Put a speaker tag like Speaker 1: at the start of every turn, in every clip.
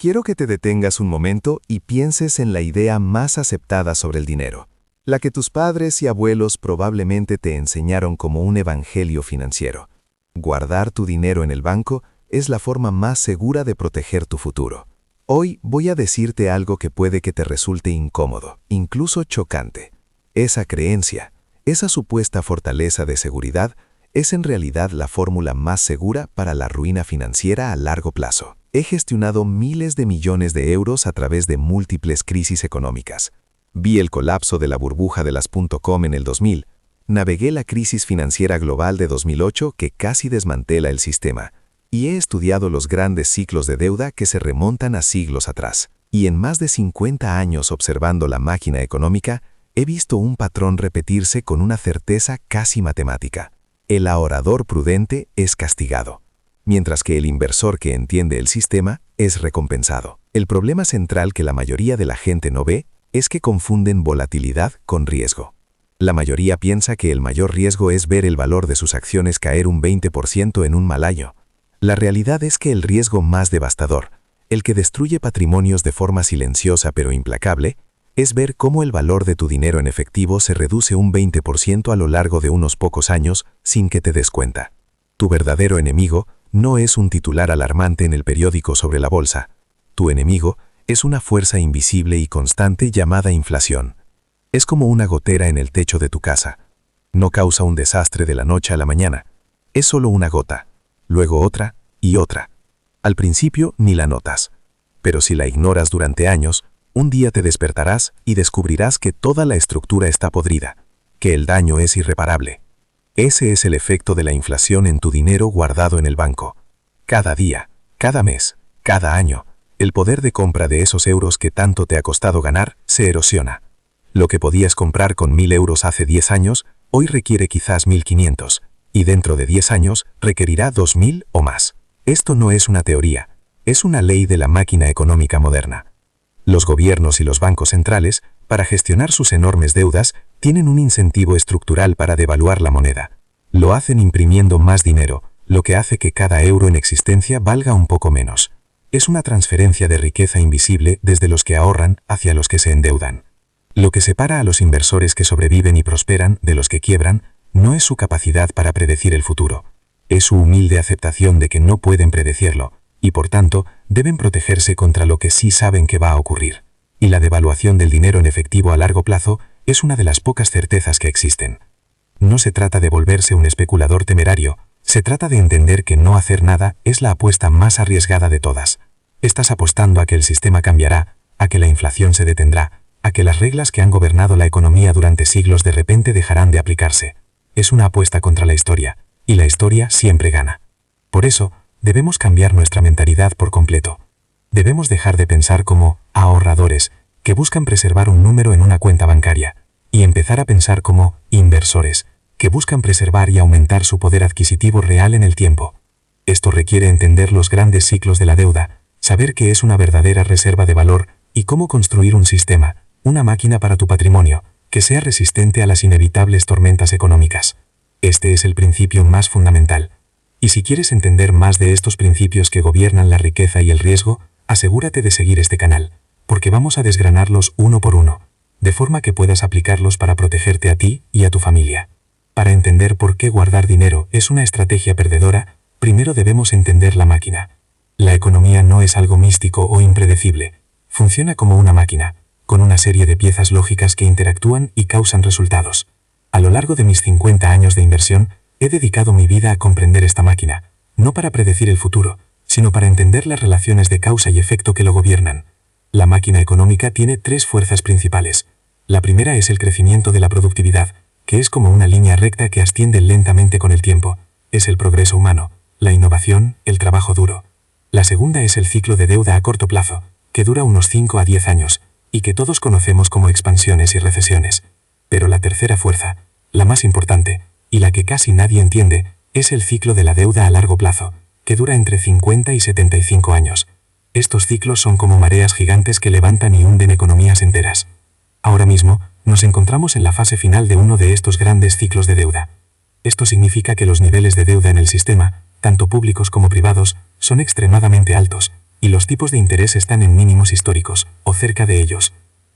Speaker 1: Quiero que te detengas un momento y pienses en la idea más aceptada sobre el dinero, la que tus padres y abuelos probablemente te enseñaron como un evangelio financiero. Guardar tu dinero en el banco es la forma más segura de proteger tu futuro. Hoy voy a decirte algo que puede que te resulte incómodo, incluso chocante. Esa creencia, esa supuesta fortaleza de seguridad, es en realidad la fórmula más segura para la ruina financiera a largo plazo. He gestionado miles de millones de euros a través de múltiples crisis económicas. Vi el colapso de la burbuja de las .com en el 2000. Navegué la crisis financiera global de 2008 que casi desmantela el sistema. Y he estudiado los grandes ciclos de deuda que se remontan a siglos atrás. Y en más de 50 años observando la máquina económica, he visto un patrón repetirse con una certeza casi matemática. El ahorrador prudente es castigado, mientras que el inversor que entiende el sistema es recompensado. El problema central que la mayoría de la gente no ve es que confunden volatilidad con riesgo. La mayoría piensa que el mayor riesgo es ver el valor de sus acciones caer un 20% en un mal año. La realidad es que el riesgo más devastador, el que destruye patrimonios de forma silenciosa pero implacable, es ver cómo el valor de tu dinero en efectivo se reduce un 20% a lo largo de unos pocos años sin que te des cuenta. Tu verdadero enemigo no es un titular alarmante en el periódico sobre la bolsa. Tu enemigo es una fuerza invisible y constante llamada inflación. Es como una gotera en el techo de tu casa. No causa un desastre de la noche a la mañana. Es solo una gota, luego otra y otra. Al principio ni la notas, pero si la ignoras durante años, un día te despertarás y descubrirás que toda la estructura está podrida, que el daño es irreparable. Ese es el efecto de la inflación en tu dinero guardado en el banco. Cada día, cada mes, cada año, el poder de compra de esos euros que tanto te ha costado ganar se erosiona. Lo que podías comprar con 1.000 euros hace 10 años, hoy requiere quizás 1.500, y dentro de 10 años requerirá 2.000 o más. Esto no es una teoría, es una ley de la máquina económica moderna. Los gobiernos y los bancos centrales, para gestionar sus enormes deudas, tienen un incentivo estructural para devaluar la moneda. Lo hacen imprimiendo más dinero, lo que hace que cada euro en existencia valga un poco menos. Es una transferencia de riqueza invisible desde los que ahorran hacia los que se endeudan. Lo que separa a los inversores que sobreviven y prosperan de los que quiebran no es su capacidad para predecir el futuro. Es su humilde aceptación de que no pueden predecirlo, y por tanto deben protegerse contra lo que sí saben que va a ocurrir. Y la devaluación del dinero en efectivo a largo plazo es una de las pocas certezas que existen. No se trata de volverse un especulador temerario, se trata de entender que no hacer nada es la apuesta más arriesgada de todas. Estás apostando a que el sistema cambiará, a que la inflación se detendrá, a que las reglas que han gobernado la economía durante siglos de repente dejarán de aplicarse. Es una apuesta contra la historia, y la historia siempre gana. Por eso, debemos cambiar nuestra mentalidad por completo. Debemos dejar de pensar como ahorradores que buscan preservar un número en una cuenta bancaria y empezar a pensar como inversores que buscan preservar y aumentar su poder adquisitivo real en el tiempo. Esto requiere entender los grandes ciclos de la deuda, saber qué es una verdadera reserva de valor y cómo construir un sistema, una máquina para tu patrimonio, que sea resistente a las inevitables tormentas económicas. Este es el principio más fundamental. Y si quieres entender más de estos principios que gobiernan la riqueza y el riesgo, asegúrate de seguir este canal, porque vamos a desgranarlos uno por uno, de forma que puedas aplicarlos para protegerte a ti y a tu familia. Para entender por qué guardar dinero es una estrategia perdedora, primero debemos entender la máquina. La economía no es algo místico o impredecible. Funciona como una máquina, con una serie de piezas lógicas que interactúan y causan resultados. A lo largo de mis 50 años de inversión, he dedicado mi vida a comprender esta máquina, no para predecir el futuro, sino para entender las relaciones de causa y efecto que lo gobiernan. La máquina económica tiene 3 fuerzas principales. La primera es el crecimiento de la productividad, que es como una línea recta que asciende lentamente con el tiempo. Es el progreso humano, la innovación, el trabajo duro. La segunda es el ciclo de deuda a corto plazo, que dura unos 5 a 10 años, y que todos conocemos como expansiones y recesiones. Pero la tercera fuerza, la más importante, y la que casi nadie entiende, es el ciclo de la deuda a largo plazo, que dura entre 50 y 75 años. Estos ciclos son como mareas gigantes que levantan y hunden economías enteras. Ahora mismo, nos encontramos en la fase final de uno de estos grandes ciclos de deuda. Esto significa que los niveles de deuda en el sistema, tanto públicos como privados, son extremadamente altos,
Speaker 2: y los tipos de interés están en mínimos históricos, o cerca de ellos.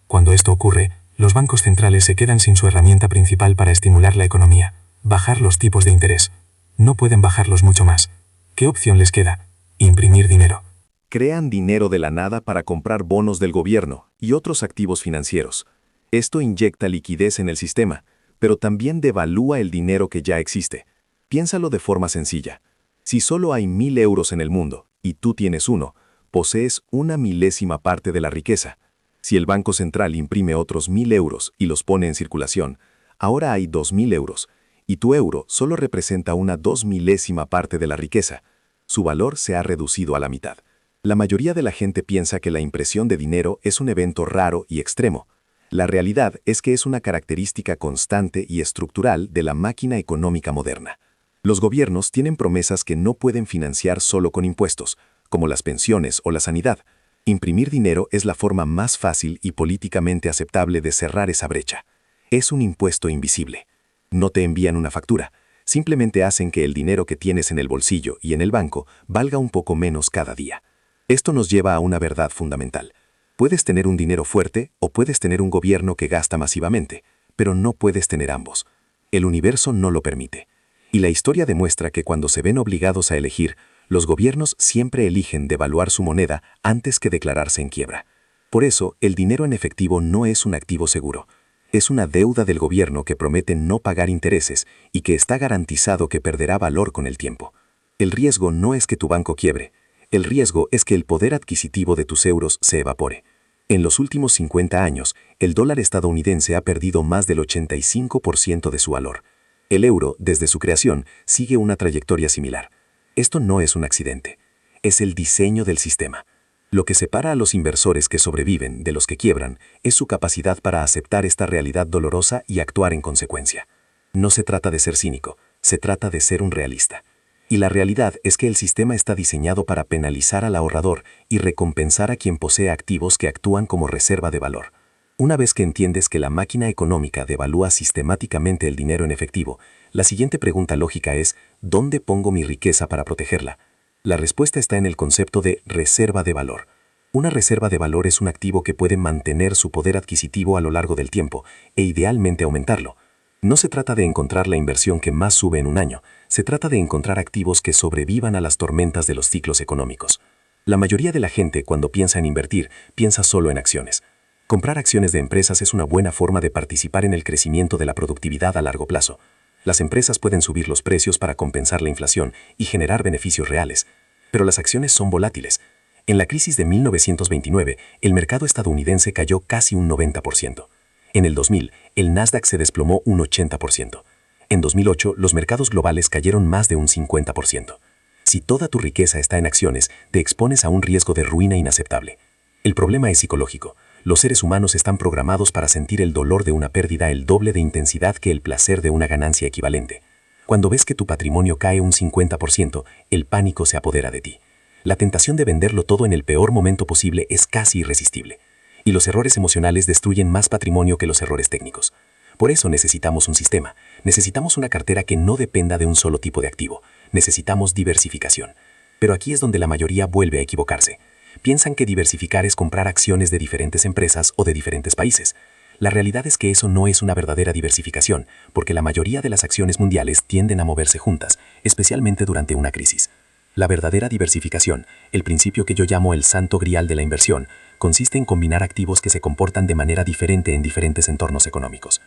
Speaker 2: Cuando esto ocurre, los bancos centrales se quedan sin su herramienta principal para estimular la economía: bajar los tipos de interés. No pueden bajarlos mucho más. ¿Qué opción les queda? Imprimir dinero.
Speaker 1: Crean dinero de la nada para comprar bonos del gobierno y otros activos financieros. Esto inyecta liquidez en el sistema, pero también devalúa el dinero que ya existe. Piénsalo de forma sencilla. Si solo hay 1.000 euros en el mundo y tú tienes uno, posees una milésima parte de la riqueza. Si el Banco Central imprime otros 1.000 euros y los pone en circulación, ahora hay 2.000 euros, y tu euro solo representa una 2.000ª parte de la riqueza. Su valor se ha reducido a la mitad. La mayoría de la gente piensa que la impresión de dinero es un evento raro y extremo. La realidad es que es una característica constante y estructural de la máquina económica moderna. Los gobiernos tienen promesas que no pueden financiar solo con impuestos, como las pensiones o la sanidad. Imprimir dinero es la forma más fácil y políticamente aceptable de cerrar esa brecha. Es un impuesto invisible. No te envían una factura, simplemente hacen que el dinero que tienes en el bolsillo y en el banco valga un poco menos cada día. Esto nos lleva a una verdad fundamental. Puedes tener un dinero fuerte o puedes tener un gobierno que gasta masivamente, pero no puedes tener ambos. El universo no lo permite. Y la historia demuestra que cuando se ven obligados a elegir, los gobiernos siempre eligen devaluar su moneda antes que declararse en quiebra. Por eso, el dinero en efectivo no es un activo seguro. Es una deuda del gobierno que promete no pagar intereses y que está garantizado que perderá valor con el tiempo. El riesgo no es que tu banco quiebre. El riesgo es que el poder adquisitivo de tus euros se evapore. En los últimos 50 años, el dólar estadounidense ha perdido más del 85% de su valor. El euro, desde su creación, sigue una trayectoria similar. Esto no es un accidente. Es el diseño del sistema. Lo que separa a los inversores que sobreviven de los que quiebran es su capacidad para aceptar esta realidad dolorosa y actuar en consecuencia. No se trata de ser cínico, se trata de ser un realista. Y la realidad es que el sistema está diseñado para penalizar al ahorrador y recompensar a quien posee activos que actúan como reserva de valor. Una vez que entiendes que la máquina económica devalúa sistemáticamente el dinero en efectivo, la siguiente pregunta lógica es: ¿dónde pongo mi riqueza para protegerla? La respuesta está en el concepto de reserva de valor. Una reserva de valor es un activo que puede mantener su poder adquisitivo a lo largo del tiempo e idealmente aumentarlo. No se trata de encontrar la inversión que más sube en un año, se trata de encontrar activos que sobrevivan a las tormentas de los ciclos económicos. La mayoría de la gente, cuando piensa en invertir, piensa solo en acciones. Comprar acciones de empresas es una buena forma de participar en el crecimiento de la productividad a largo plazo. Las empresas pueden subir los precios para compensar la inflación y generar beneficios reales, pero las acciones son volátiles. En la crisis de 1929, el mercado estadounidense cayó casi un 90%. En el 2000, el Nasdaq se desplomó un 80%. En 2008, los mercados globales cayeron más de un 50%. Si toda tu riqueza está en acciones, te expones a un riesgo de ruina inaceptable. El problema es psicológico. Los seres humanos están programados para sentir el dolor de una pérdida el doble de intensidad que el placer de una ganancia equivalente. Cuando ves que tu patrimonio cae un 50%, el pánico se apodera de ti. La tentación de venderlo todo en el peor momento posible es casi irresistible. Y los errores emocionales destruyen más patrimonio que los errores técnicos. Por eso necesitamos un sistema. Necesitamos una cartera que no dependa de un solo tipo de activo. Necesitamos diversificación. Pero aquí es donde la mayoría vuelve a equivocarse. Piensan que diversificar es comprar acciones de diferentes empresas o de diferentes países. La realidad es que eso no es una verdadera diversificación, porque la mayoría de las acciones mundiales tienden a moverse juntas, especialmente durante una crisis. La verdadera diversificación, el principio que yo llamo el santo grial de la inversión, consiste en combinar activos que se comportan de manera diferente en diferentes entornos económicos.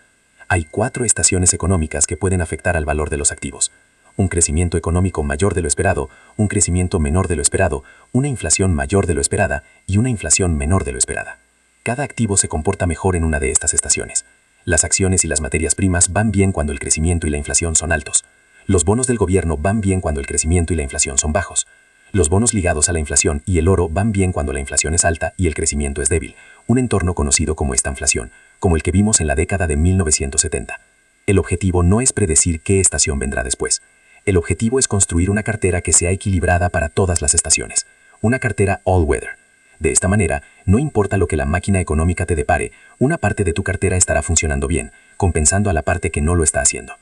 Speaker 1: Hay 4 estaciones económicas que pueden afectar al valor de los activos: un crecimiento económico mayor de lo esperado, un crecimiento menor de lo esperado, una inflación mayor de lo esperada y una inflación menor de lo esperada. Cada activo se comporta mejor en una de estas estaciones. Las acciones y las materias primas van bien cuando el crecimiento y la inflación son altos. Los bonos del gobierno van bien cuando el crecimiento y la inflación son bajos. Los bonos ligados a la inflación y el oro van bien cuando la inflación es alta y el crecimiento es débil, un entorno conocido como estanflación, como el que vimos en la década de 1970. El objetivo no es predecir qué estación vendrá después. El objetivo es construir una cartera que sea equilibrada para todas las estaciones, una cartera all-weather. De esta manera, no importa lo que la máquina económica te depare, una parte de tu cartera estará funcionando bien, compensando a la parte que no lo está haciendo.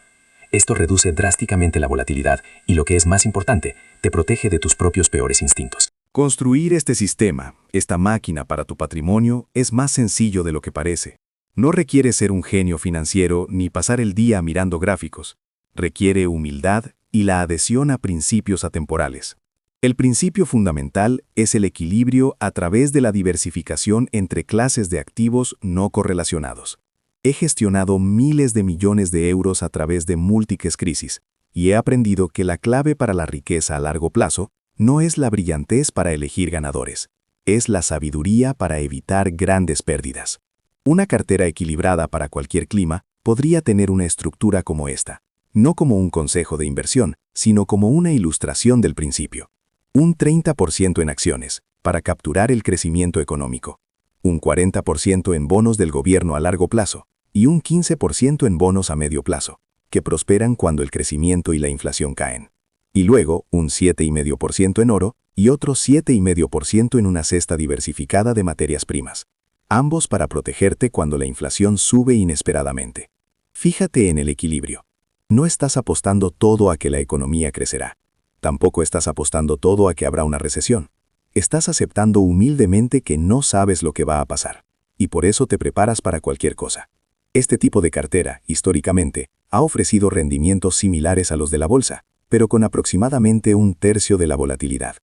Speaker 1: Esto reduce drásticamente la volatilidad y, lo que es más importante, te protege de tus propios peores instintos.
Speaker 3: Construir este sistema, esta máquina para tu patrimonio, es más sencillo de lo que parece. No requiere ser un genio financiero ni pasar el día mirando gráficos. Requiere humildad y la adhesión a principios atemporales. El principio fundamental es el equilibrio a través de la diversificación entre clases de activos no correlacionados. He gestionado miles de millones de euros a través de múltiples crisis y he aprendido que la clave para la riqueza a largo plazo no es la brillantez para elegir ganadores, es la sabiduría para evitar grandes pérdidas. Una cartera equilibrada para cualquier clima podría tener una estructura como esta, no como un consejo de inversión, sino como una ilustración del principio. Un 30% en acciones, para capturar el crecimiento económico, un 40% en bonos del gobierno a largo plazo y un 15% en bonos a medio plazo, que prosperan cuando el crecimiento y la inflación caen. Y luego un 7,5% en oro y otro 7,5% en una cesta diversificada de materias primas, ambos para protegerte cuando la inflación sube inesperadamente. Fíjate en el equilibrio. No estás apostando todo a que la economía crecerá. Tampoco estás apostando todo a que habrá una recesión. Estás aceptando humildemente que no sabes lo que va a pasar, y por eso te preparas para cualquier cosa. Este tipo de cartera, históricamente, ha ofrecido rendimientos similares a los de la bolsa, pero con aproximadamente un tercio de la volatilidad.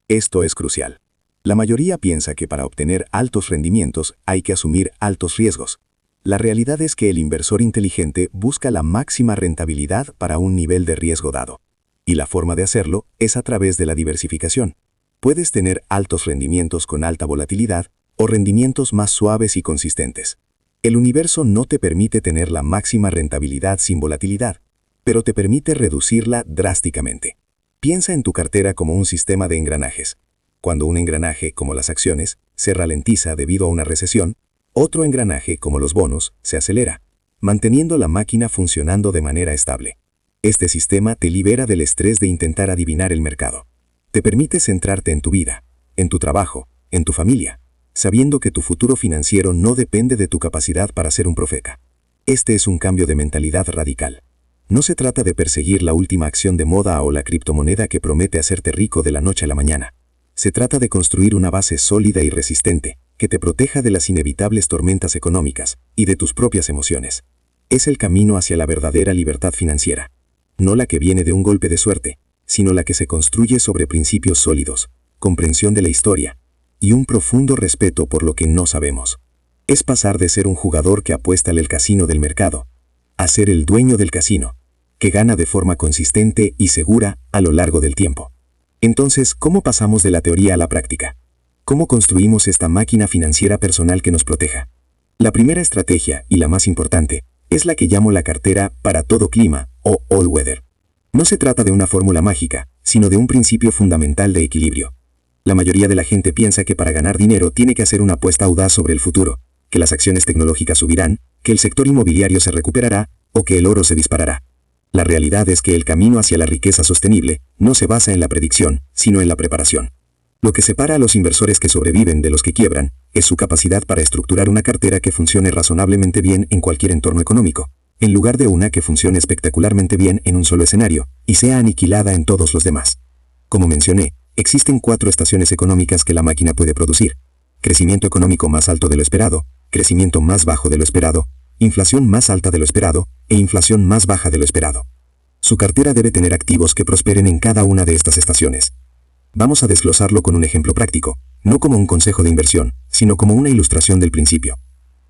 Speaker 3: Esto es crucial. La mayoría piensa que para obtener altos rendimientos hay que asumir altos riesgos. La realidad es que el inversor inteligente busca la máxima rentabilidad para un nivel de riesgo dado. Y la forma de hacerlo es a través de la diversificación. Puedes tener altos rendimientos con alta volatilidad o rendimientos más suaves y consistentes. El universo no te permite tener la máxima rentabilidad sin volatilidad, pero te permite reducirla drásticamente. Piensa en tu cartera como un sistema de engranajes. Cuando un engranaje, como las acciones, se ralentiza debido a una recesión, otro engranaje, como los bonos, se acelera, manteniendo la máquina funcionando de manera estable. Este sistema te libera del estrés de intentar adivinar el mercado. Te permite centrarte en tu vida, en tu trabajo, en tu familia, sabiendo que tu futuro financiero no depende de tu capacidad para ser un profeta. Este es un cambio de mentalidad radical. No se trata de perseguir la última acción de moda o la criptomoneda que promete hacerte rico de la noche a la mañana. Se trata de construir una base sólida y resistente, que te proteja de las inevitables tormentas económicas y de tus propias emociones. Es el camino hacia la verdadera libertad financiera. No la que viene de un golpe de suerte, sino la que se construye sobre principios sólidos, comprensión de la historia y un profundo respeto por lo que no sabemos. Es pasar de ser un jugador que apuesta en el casino del mercado a ser el dueño del casino, que gana de forma consistente y segura a lo largo del tiempo. Entonces, ¿cómo pasamos de la teoría a la práctica? ¿Cómo construimos esta máquina financiera personal que nos proteja? La primera estrategia, y la más importante, es la que llamo la cartera para todo clima, o all weather. No se trata de una fórmula mágica, sino de un principio fundamental de equilibrio. La mayoría de la gente piensa que para ganar dinero tiene que hacer una apuesta audaz sobre el futuro, que las acciones tecnológicas subirán, que el sector inmobiliario se recuperará o que el oro se disparará. La realidad es que el camino hacia la riqueza sostenible no se basa en la predicción, sino en la preparación. Lo que separa a los inversores que sobreviven de los que quiebran es su capacidad para estructurar una cartera que funcione razonablemente bien en cualquier entorno económico, en lugar de una que funcione espectacularmente bien en un solo escenario y sea aniquilada en todos los demás. Como mencioné, existen 4 estaciones económicas que la máquina puede producir: crecimiento económico más alto de lo esperado, crecimiento más bajo de lo esperado, inflación más alta de lo esperado e inflación más baja de lo esperado. Su cartera debe tener activos que prosperen en cada una de estas estaciones. Vamos a desglosarlo con un ejemplo práctico, no como un consejo de inversión, sino como una ilustración del principio.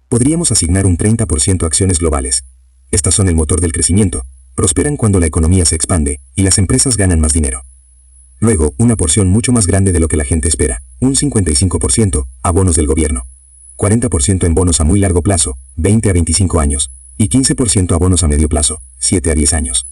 Speaker 3: Podríamos asignar un 30% a acciones globales. Estas son el motor del crecimiento, prosperan cuando la economía se expande y las empresas ganan más dinero. Luego, una porción mucho más grande de lo que la gente espera, un 55%, a bonos del gobierno. 40% en bonos a muy largo plazo, 20 a 25 años, y 15% a bonos a medio plazo, 7 a 10 años.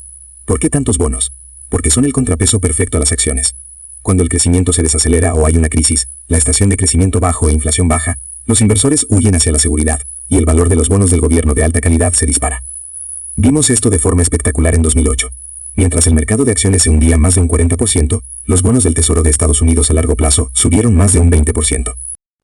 Speaker 3: ¿Por qué tantos bonos? Porque son el contrapeso perfecto a las acciones. Cuando el crecimiento se desacelera o hay una crisis, la estación de crecimiento bajo e inflación baja, los inversores huyen hacia la seguridad, y el valor de los bonos del gobierno de alta calidad se dispara. Vimos esto de forma espectacular en 2008. Mientras el mercado de acciones se hundía más de un 40%, los bonos del Tesoro de Estados Unidos a largo plazo subieron más de un 20%.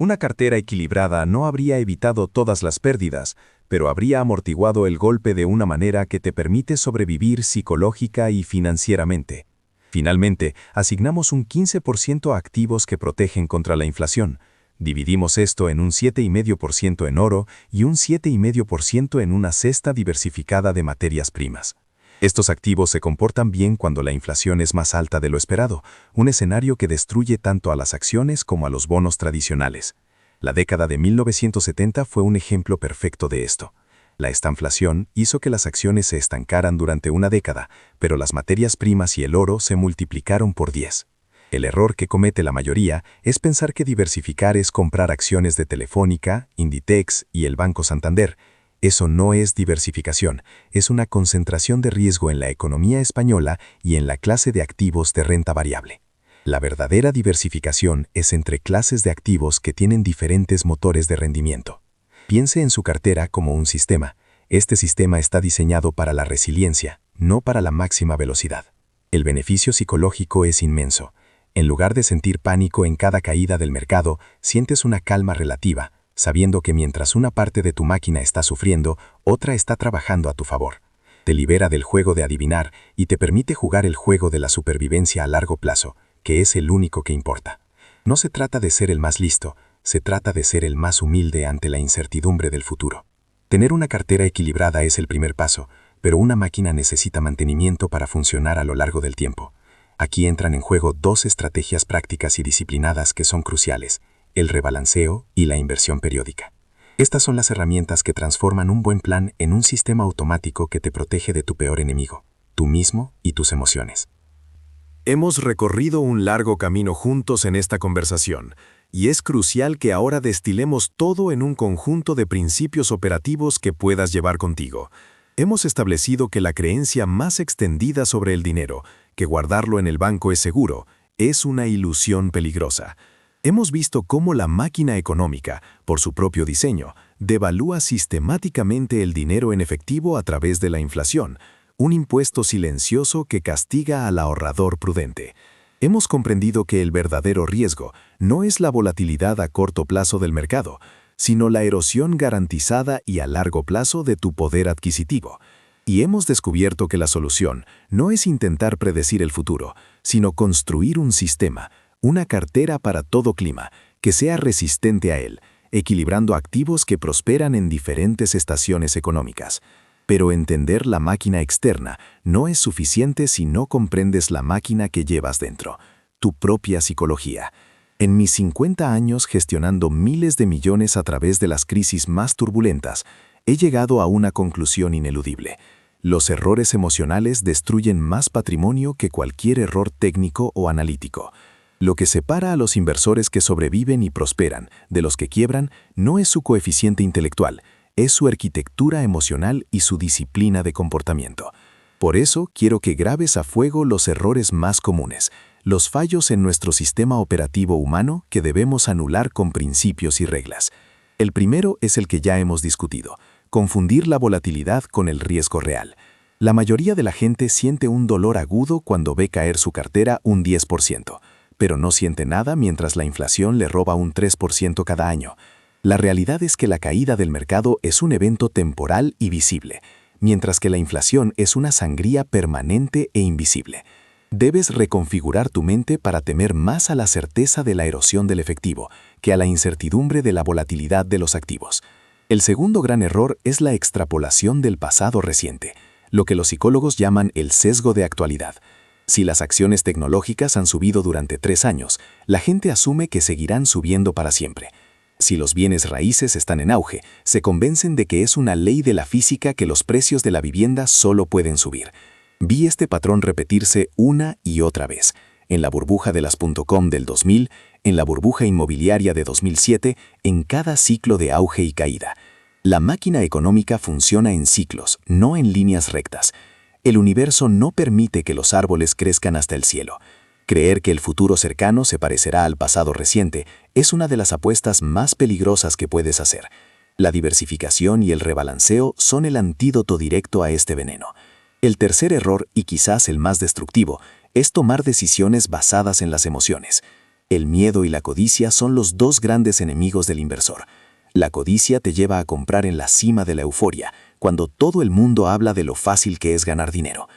Speaker 3: Una cartera equilibrada no habría evitado todas las pérdidas, pero habría amortiguado el golpe de una manera que te permite sobrevivir psicológica y financieramente. Finalmente, asignamos un 15% a activos que protegen contra la inflación. Dividimos esto en un 7,5% en oro y un 7,5% en una cesta diversificada de materias primas. Estos activos se comportan bien cuando la inflación es más alta de lo esperado, un escenario que destruye tanto a las acciones como a los bonos tradicionales. La década de 1970 fue un ejemplo perfecto de esto. La estanflación hizo que las acciones se estancaran durante una década, pero las materias primas y el oro se multiplicaron por 10. El error que comete la mayoría es pensar que diversificar es comprar acciones de Telefónica, Inditex y el Banco Santander. Eso no es diversificación, es una concentración de riesgo en la economía española y en la clase de activos de renta variable. La verdadera diversificación es entre clases de activos que tienen diferentes motores de rendimiento. Piense en su cartera como un sistema. Este sistema está diseñado para la resiliencia, no para la máxima velocidad. El beneficio psicológico es inmenso. En lugar de sentir pánico en cada caída del mercado, sientes una calma relativa, sabiendo que mientras una parte de tu máquina está sufriendo, otra está trabajando a tu favor. Te libera del juego de adivinar y te permite jugar el juego de la supervivencia a largo plazo, que es el único que importa. No se trata de ser el más listo, se trata de ser el más humilde ante la incertidumbre del futuro. Tener una cartera equilibrada es el primer paso, pero una máquina necesita mantenimiento para funcionar a lo largo del tiempo. Aquí entran en juego dos estrategias prácticas y disciplinadas que son cruciales: el rebalanceo y la inversión periódica. Estas son las herramientas que transforman un buen plan en un sistema automático que te protege de tu peor enemigo, tú mismo y tus emociones.
Speaker 1: Hemos recorrido un largo camino juntos en esta conversación, y es crucial que ahora destilemos todo en un conjunto de principios operativos que puedas llevar contigo. Hemos establecido que la creencia más extendida sobre el dinero, que guardarlo en el banco es seguro, es una ilusión peligrosa. Hemos visto cómo la máquina económica, por su propio diseño, devalúa sistemáticamente el dinero en efectivo a través de la inflación, un impuesto silencioso que castiga al ahorrador prudente. Hemos comprendido que el verdadero riesgo no es la volatilidad a corto plazo del mercado, sino la erosión garantizada y a largo plazo de tu poder adquisitivo. Y hemos descubierto que la solución no es intentar predecir el futuro, sino construir un sistema, una cartera para todo clima, que sea resistente a él, equilibrando activos que prosperan en diferentes estaciones económicas. Pero entender la máquina externa no es suficiente si no comprendes la máquina que llevas dentro, tu propia psicología. En mis 50 años gestionando miles de millones a través de las crisis más turbulentas, he llegado a una conclusión ineludible. Los errores emocionales destruyen más patrimonio que cualquier error técnico o analítico. Lo que separa a los inversores que sobreviven y prosperan de los que quiebran no es su coeficiente intelectual, es su arquitectura emocional y su disciplina de comportamiento. Por eso quiero que grabes a fuego los errores más comunes, los fallos en nuestro sistema operativo humano que debemos anular con principios y reglas. El primero es el que ya hemos discutido: confundir la volatilidad con el riesgo real. La mayoría de la gente siente un dolor agudo cuando ve caer su cartera un 10%, pero no siente nada mientras la inflación le roba un 3% cada año. La realidad es que la caída del mercado es un evento temporal y visible, mientras que la inflación es una sangría permanente e invisible. Debes reconfigurar tu mente para temer más a la certeza de la erosión del efectivo que a la incertidumbre de la volatilidad de los activos. El segundo gran error es la extrapolación del pasado reciente, lo que los psicólogos llaman el sesgo de actualidad. Si las acciones tecnológicas han subido durante 3 años, la gente asume que seguirán subiendo para siempre. Si los bienes raíces están en auge, se convencen de que es una ley de la física que los precios de la vivienda solo pueden subir. Vi este patrón repetirse una y otra vez, en la burbuja de las .com del 2000, en la burbuja inmobiliaria de 2007, en cada ciclo de auge y caída. La máquina económica funciona en ciclos, no en líneas rectas. El universo no permite que los árboles crezcan hasta el cielo. Creer que el futuro cercano se parecerá al pasado reciente es una de las apuestas más peligrosas que puedes hacer. La diversificación y el rebalanceo son el antídoto directo a este veneno. El tercer error, y quizás el más destructivo, es tomar decisiones basadas en las emociones. El miedo y la codicia son los dos grandes enemigos del inversor. La codicia te lleva a comprar en la cima de la euforia, cuando todo el mundo habla de lo fácil que es ganar dinero.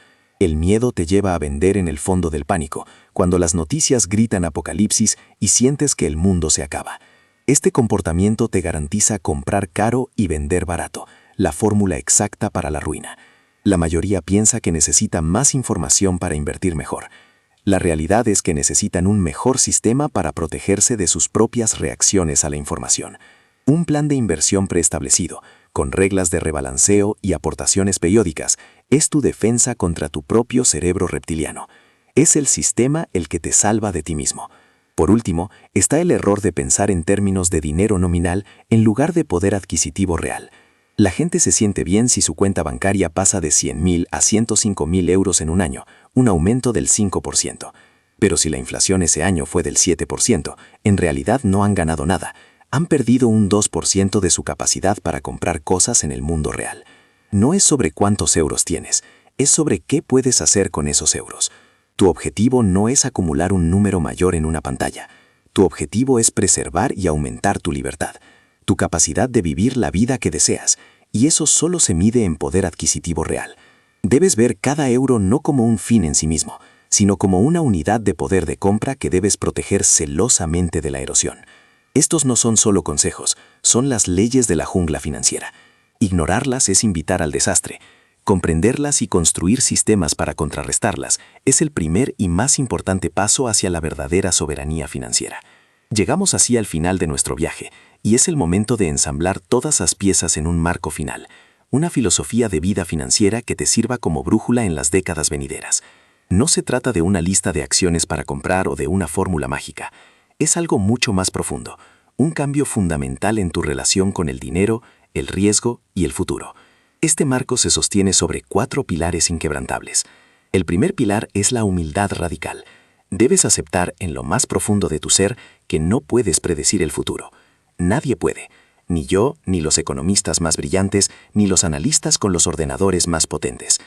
Speaker 4: El miedo te lleva a vender en el fondo del pánico, cuando las noticias gritan apocalipsis y sientes que el mundo se acaba. Este comportamiento te garantiza comprar caro y vender barato, la fórmula exacta para la ruina. La mayoría piensa que necesita más información para invertir mejor. La realidad es que necesitan un mejor sistema para protegerse de sus propias reacciones a la información. Un plan de inversión preestablecido, con reglas de rebalanceo y aportaciones periódicas, es tu defensa contra tu propio cerebro reptiliano. Es el sistema el que te salva de ti mismo. Por último, está el error de pensar en términos de dinero nominal en lugar de poder adquisitivo real. La gente se siente bien si su cuenta bancaria pasa de 100.000 a 105.000 euros en un año, un aumento del 5%. Pero si la inflación ese año fue del 7%, en realidad no han ganado nada. Han perdido un 2% de su capacidad para comprar cosas en el mundo real. No es sobre cuántos euros tienes, es sobre qué puedes hacer con esos euros. Tu objetivo no es acumular un número mayor en una pantalla. Tu objetivo es preservar y aumentar tu libertad, tu capacidad de vivir la vida que deseas, y eso solo se mide en poder adquisitivo real. Debes ver cada euro no como un fin en sí mismo, sino como una unidad de poder de compra que debes proteger celosamente de la erosión. Estos no son solo consejos, son las leyes de la jungla financiera. Ignorarlas es invitar al desastre. Comprenderlas y construir sistemas para contrarrestarlas es el primer y más importante paso hacia la verdadera soberanía financiera. Llegamos así al final de nuestro viaje, y es el momento de ensamblar todas las piezas en un marco final, una filosofía de vida financiera que te sirva como brújula en las décadas venideras. No se trata de una lista de acciones para comprar o de una fórmula mágica. Es algo mucho más profundo, un cambio fundamental en tu relación con el dinero, el riesgo y el futuro. Este marco se sostiene sobre 4 pilares inquebrantables. El primer pilar es la humildad radical. Debes aceptar en lo más profundo de tu ser que no puedes predecir el futuro. Nadie puede, ni yo, ni los economistas más brillantes, ni los analistas con los ordenadores más potentes.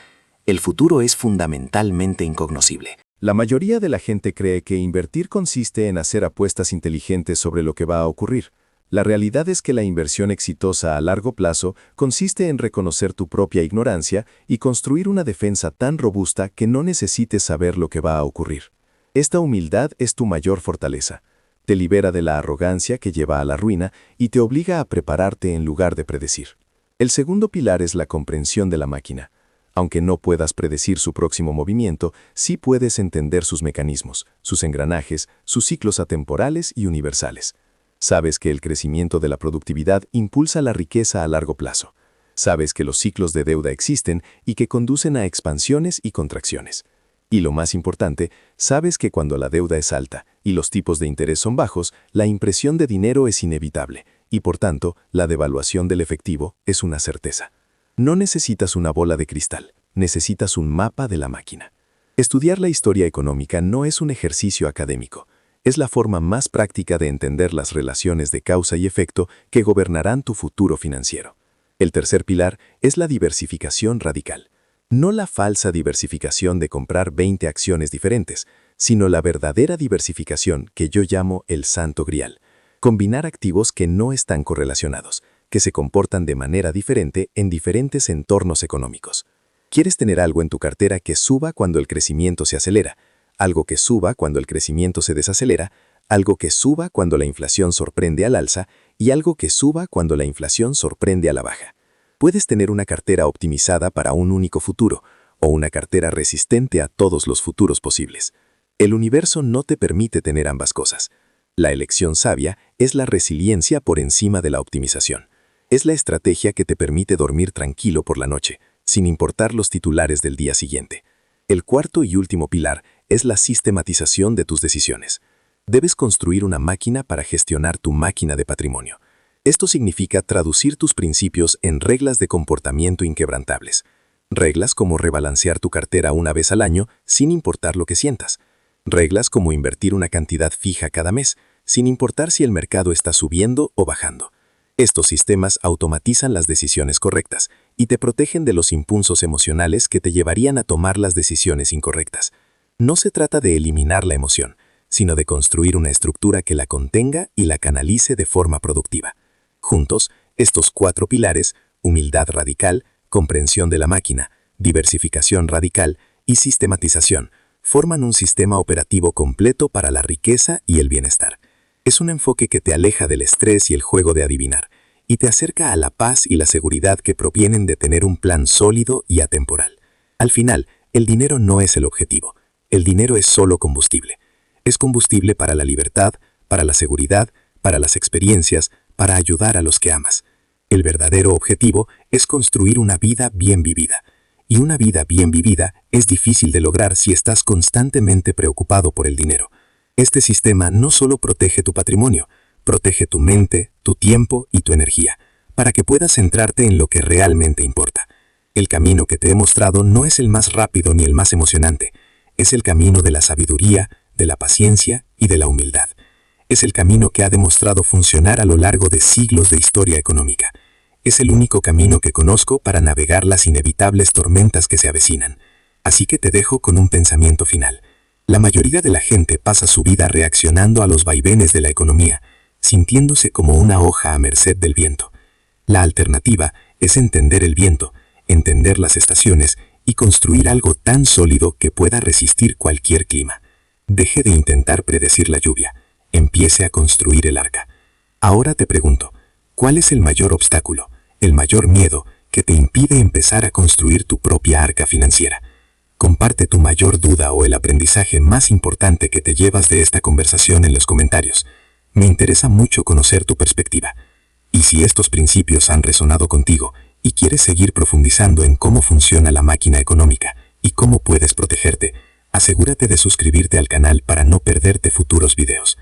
Speaker 4: El futuro es fundamentalmente incognoscible.
Speaker 3: La mayoría de la gente cree que invertir consiste en hacer apuestas inteligentes sobre lo que va a ocurrir. La realidad es que la inversión exitosa a largo plazo consiste en reconocer tu propia ignorancia y construir una defensa tan robusta que no necesites saber lo que va a ocurrir. Esta humildad es tu mayor fortaleza. Te libera de la arrogancia que lleva a la ruina y te obliga a prepararte en lugar de predecir. El segundo pilar es la comprensión de la máquina. Aunque no puedas predecir su próximo movimiento, sí puedes entender sus mecanismos, sus engranajes, sus ciclos atemporales y universales. Sabes que el crecimiento de la productividad impulsa la riqueza a largo plazo. Sabes que los ciclos de deuda existen y que conducen a expansiones y contracciones. Y lo más importante, sabes que cuando la deuda es alta y los tipos de interés son bajos, la impresión de dinero es inevitable y, por tanto, la devaluación del efectivo es una certeza. No necesitas una bola de cristal, necesitas un mapa de la máquina. Estudiar la historia económica no es un ejercicio académico, es la forma más práctica de entender las relaciones de causa y efecto que gobernarán tu futuro financiero. El tercer pilar es la diversificación radical. No la falsa diversificación de comprar 20 acciones diferentes, sino la verdadera diversificación que yo llamo el santo grial. Combinar activos que no están correlacionados, que se comportan de manera diferente en diferentes entornos económicos. ¿Quieres tener algo en tu cartera que suba cuando el crecimiento se acelera? Algo que suba cuando el crecimiento se desacelera, algo que suba cuando la inflación sorprende al alza y algo que suba cuando la inflación sorprende a la baja. Puedes tener una cartera optimizada para un único futuro o una cartera resistente a todos los futuros posibles. El universo no te permite tener ambas cosas. La elección sabia es la resiliencia por encima de la optimización. Es la estrategia que te permite dormir tranquilo por la noche, sin importar los titulares del día siguiente. El cuarto y último pilar es la sistematización de tus decisiones. Debes construir una máquina para gestionar tu máquina de patrimonio. Esto significa traducir tus principios en reglas de comportamiento inquebrantables. Reglas como rebalancear tu cartera una vez al año sin importar lo que sientas. Reglas como invertir una cantidad fija cada mes, sin importar si el mercado está subiendo o bajando. Estos sistemas automatizan las decisiones correctas y te protegen de los impulsos emocionales que te llevarían a tomar las decisiones incorrectas. No se trata de eliminar la emoción, sino de construir una estructura que la contenga y la canalice de forma productiva. Juntos, estos 4 pilares, humildad radical, comprensión de la máquina, diversificación radical
Speaker 4: y sistematización forman un sistema operativo completo para la riqueza y el bienestar. Es un enfoque que te aleja del estrés y el juego de adivinar, y te acerca a la paz y la seguridad que provienen de tener un plan sólido y atemporal. Al final, el dinero no es el objetivo. El dinero es solo combustible. Es combustible para la libertad, para la seguridad, para las experiencias, para ayudar a los que amas. El verdadero objetivo es construir una vida bien vivida. Y una vida bien vivida es difícil de lograr si estás constantemente preocupado por el dinero. Este sistema no solo protege tu patrimonio, protege tu mente, tu tiempo y tu energía, para que puedas centrarte en lo que realmente importa. El camino que te he mostrado no es el más rápido ni el más emocionante. Es el camino de la sabiduría, de la paciencia y de la humildad. Es el camino que ha demostrado funcionar a lo largo de siglos de historia económica. Es el único camino que conozco para navegar las inevitables tormentas que se avecinan. Así que te dejo con un pensamiento final. La mayoría de la gente pasa su vida reaccionando a los vaivenes de la economía, sintiéndose como una hoja a merced del viento. La alternativa es entender el viento, entender las estaciones y construir algo tan sólido que pueda resistir cualquier clima. Deje de intentar predecir la lluvia. Empiece a construir el arca. Ahora te pregunto, ¿cuál es el mayor obstáculo, el mayor miedo que te impide empezar a construir tu propia arca financiera? Comparte tu mayor duda o el aprendizaje más importante que te llevas de esta conversación en los comentarios. Me interesa mucho conocer tu perspectiva. Y si estos principios han resonado contigo y quieres seguir profundizando en cómo funciona la máquina económica y cómo puedes protegerte, asegúrate de suscribirte al canal para no perderte futuros videos.